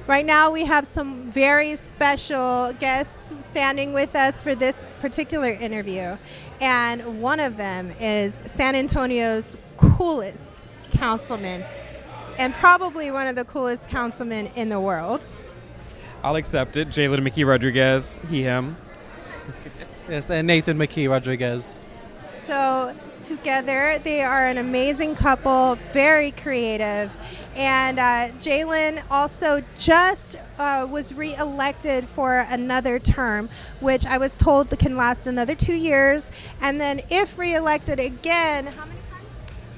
Right now we have some very special guests standing with us for this particular interview. And one of them is San Antonio's coolest councilman and probably one of the coolest councilmen in the world. I'll accept it. Jaylen McKee-Rodriguez, he, him. Yes, and Nathan McKee-Rodriguez. So together they are an amazing couple, very creative. And Jaylen also just was re-elected for another term, which I was told can last another 2 years. And then if re-elected again, how many times?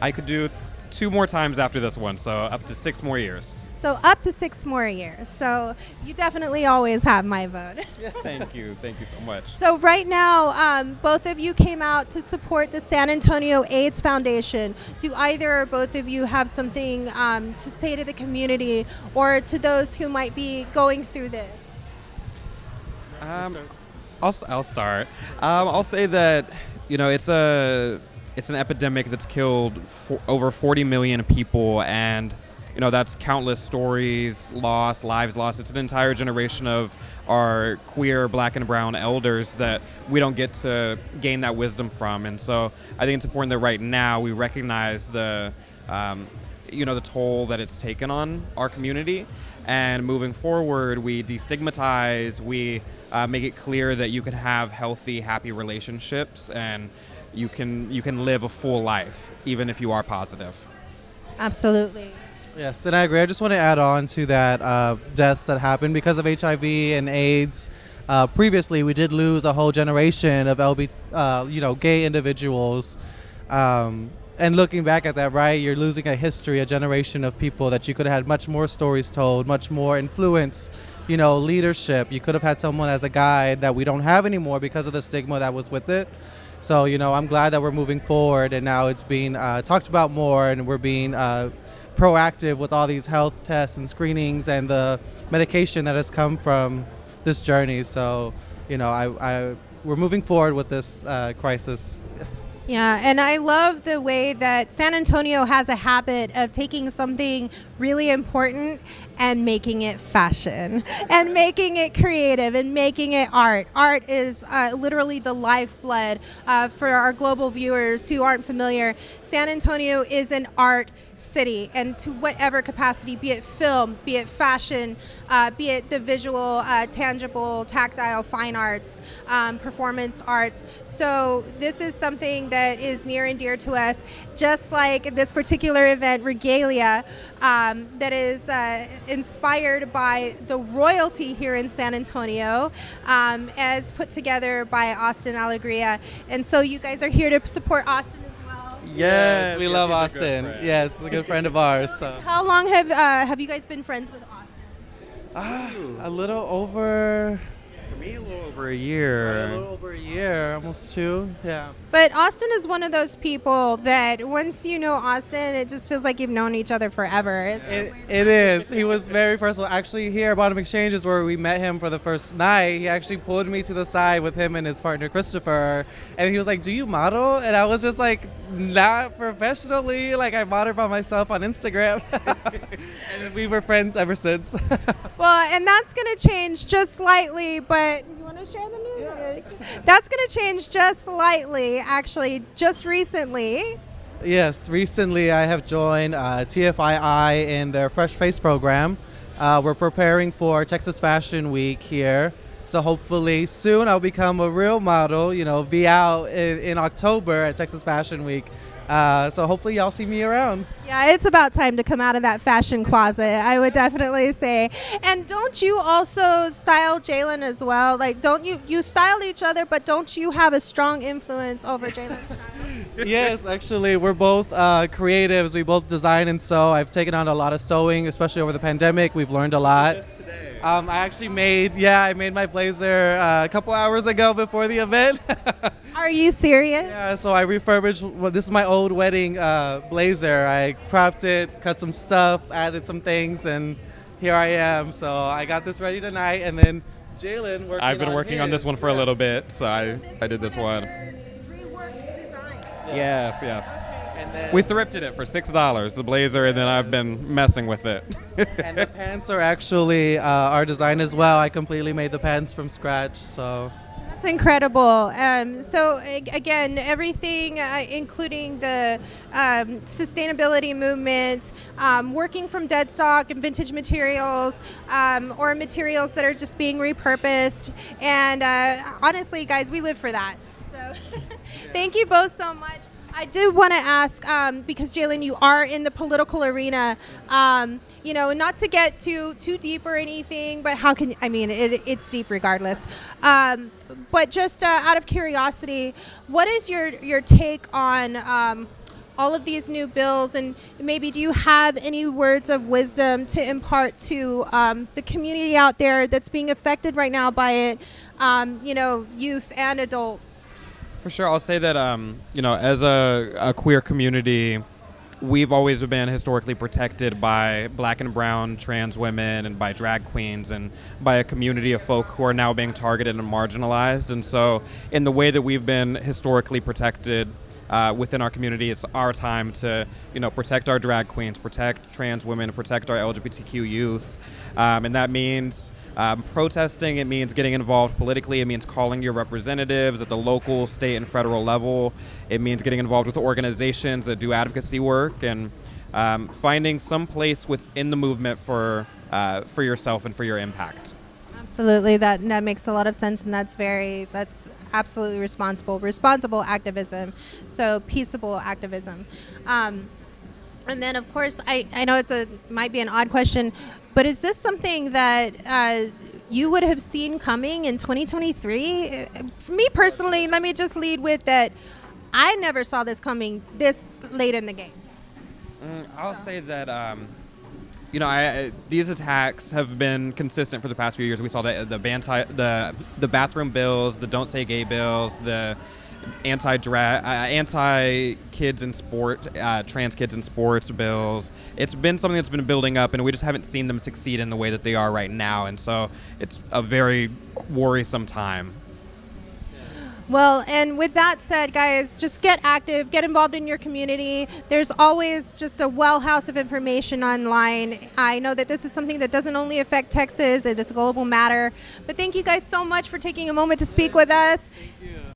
I could do 2 more times after this one, so up to 6 more years. So up to 6 more years. So you definitely always have my vote. Thank you so much. So right now, both of you came out to support the San Antonio AIDS Foundation. Do either or both of you have something to say to the community or to those who might be going through this? I'll start. I'll say that it's an epidemic that's killed over 40 million people, and that's countless stories lost, lives lost. It's an entire generation of our queer, black, and brown elders that we don't get to gain that wisdom from. And so I think it's important that right now we recognize the toll that it's taken on our community. And moving forward, we destigmatize, we make it clear that you can have healthy, happy relationships, and you can live a full life, even if you are positive. Absolutely. Yes, and I agree. I just want to add on to that deaths that happened because of HIV and AIDS. Previously, we did lose a whole generation of gay individuals. And looking back at that, right, you're losing a history, a generation of people that you could have had much more stories told, much more influence, leadership. You could have had someone as a guide that we don't have anymore because of the stigma that was with it. So, I'm glad that we're moving forward, and now it's being talked about more, and we're being proactive with all these health tests and screenings and the medication that has come from this journey. So, we're moving forward with this crisis. Yeah, and I love the way that San Antonio has a habit of taking something really important and making it fashion and making it creative and making it art. Art is literally the lifeblood for our global viewers who aren't familiar. San Antonio is an art city, and to whatever capacity, be it film, be it fashion, be it the visual, tangible, tactile, fine arts, performance arts. So this is something that is near and dear to us, just like this particular event, Regalia, that is inspired by the royalty here in San Antonio, as put together by Austin Alegria. And so you guys are here to support Austin as well. Yes, we love Austin. Yes, he's a good friend of ours. So. How long have you guys been friends with Austin? A little over. For me, a little over a year. A little over a year, almost 2. Yeah. But Austin is one of those people that once you know Austin, it just feels like you've known each other forever. It is. He was very personal. Actually, here at Bonham Exchange is where we met him for the first night. He actually pulled me to the side with him and his partner, Christopher. And he was like, "Do you model?" And I was just like, "Not professionally. Like, I model by myself on Instagram." And we were friends ever since. Well, and that's going to change just slightly, but you want to share the news? Yeah. That's going to change just slightly, actually, just recently. Yes, recently I have joined TFII in their Fresh Face program. We're preparing for Texas Fashion Week here. So hopefully soon I'll become a real model, be out in October at Texas Fashion Week. So hopefully y'all see me around. Yeah, it's about time to come out of that fashion closet, I would definitely say. And don't you also style Jaylen as well? Like, don't you style each other, but don't you have a strong influence over Jaylen's style? Yes, actually, we're both creatives. We both design and sew. I've taken on a lot of sewing, especially over the pandemic. We've learned a lot. I actually made my blazer a couple hours ago before the event. Are you serious? Yeah, so I refurbished, this is my old wedding blazer. I cropped it, cut some stuff, added some things, and here I am. So I got this ready tonight, and then Jaylen working I've been working on this one for a little bit, so So I did this one. Reworked design. Yes. Okay. We thrifted it for $6, the blazer, and then I've been messing with it. And the pants are actually our design as well. I completely made the pants from scratch, so. That's incredible. Again, everything, including the sustainability movement, working from dead stock and vintage materials, or materials that are just being repurposed. And honestly, guys, we live for that. So thank you both so much. I do want to ask, because Jaylen, you are in the political arena, not to get too deep or anything, but it's deep regardless. But just out of curiosity, what is your take on all of these new bills, and maybe do you have any words of wisdom to impart to the community out there that's being affected right now by it, youth and adults? For sure, I'll say that, as a queer community, we've always been historically protected by Black and brown trans women and by drag queens and by a community of folk who are now being targeted and marginalized. And so in the way that we've been historically protected within our community, it's our time to, protect our drag queens, protect trans women, protect our LGBTQ youth. And that means protesting, it means getting involved politically, it means calling your representatives at the local, state, and federal level. It means getting involved with organizations that do advocacy work and finding some place within the movement for yourself and for your impact. Absolutely, that makes a lot of sense, and that's absolutely responsible activism. So peaceable activism. And then, of course, I know might be an odd question, but is this something that you would have seen coming in 2023? For me personally, let me just lead with that. I never saw this coming this late in the game. I'll say that these attacks have been consistent for the past few years. We saw the bathroom bills, the Don't Say Gay bills, the anti-kids in sport, trans kids in sports bills. It's been something that's been building up, and we just haven't seen them succeed in the way that they are right now. And so it's a very worrisome time. Well, and with that said, guys, just get active, get involved in your community. There's always just a well house of information online. I know that this is something that doesn't only affect Texas, it is a global matter. But thank you guys so much for taking a moment to speak with us. Thank you.